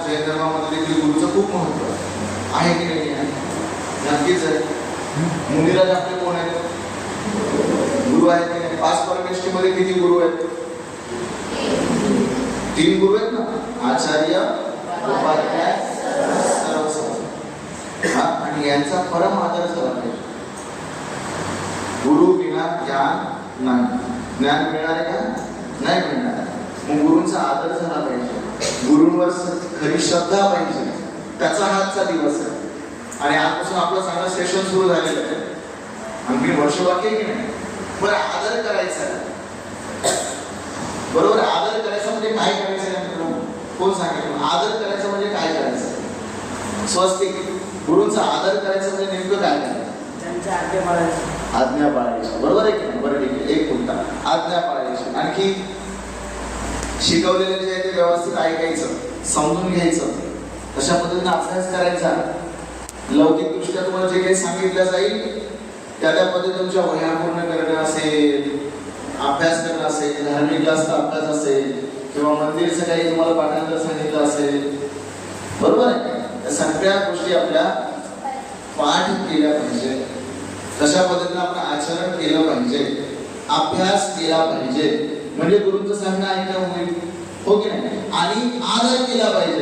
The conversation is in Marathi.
जैन धर्मामध्ये देखील गुरुचं खूप महत्व आहे की नाही आहे? नक्कीच आहे. मुनिराज आपले कोण आहेत? गुरु आहेत की नाही? 5 परमेष्ठीमध्ये किती गुरु आहेत? 3 गुरु आहेत ना, आचार्य, उपाध्याय, सरस्वती. आणि यांचा परम आदर झाला पाहिजे. गुरु बिना ज्ञान नाही. ज्ञान मिळणार आहे का? नाही मिळणार. मग गुरूंचा आदर झाला पाहिजे, गुरूंवर खरी श्रद्धा पाहिजे. त्याचा हातचा दिवस आहे आणि आजपासून आपलं चांगलं सेशन सुरू झालेलं आहे. आणखी वर्ष बाकी आहे की नाही? बरं, आदर करायचा बरोबर. आदर करायचा म्हणजे काय करायचं? कोण सांगेल? आदर करायचं म्हणजे काय करायचं? स्वस्तिक. गुरूंचा आदर करायचं म्हणजे नेमकं काय करायचं? त्यांच्या आज्ञा पाळायची. आज्ञा पाळायची, बरोबर आहे की नाही? बरं, ठीक आहे. एक मुद्दा आज्ञा पाळायची. आणखी शिकवलेलं जे आहे ते व्यवस्थित ऐकायचं, समजून घ्यायचं, तशा पद्धतीने अभ्यास करायचा. लौकिक दृष्ट्या तुम्हाला जे काही सांगितलं जाईल त्या पद्धतीने तुमच्या वह्या पूर्ण करणं असेल, अभ्यास करणं असेल, धार्मिक जास्त अभ्यास असेल किंवा मंदिरचं काही तुम्हाला पाठांतर सांगितलं असेल, बरोबर आहे. या सगळ्या गोष्टी आपल्या पाठ केल्या पाहिजे. तशा पद्धतीने आपण आचरण केलं पाहिजे, अभ्यास केला पाहिजे. म्हणजे गुरूंचं सांगणं ऐकणं होईल, हो की नाही? आणि आदर केला पाहिजे.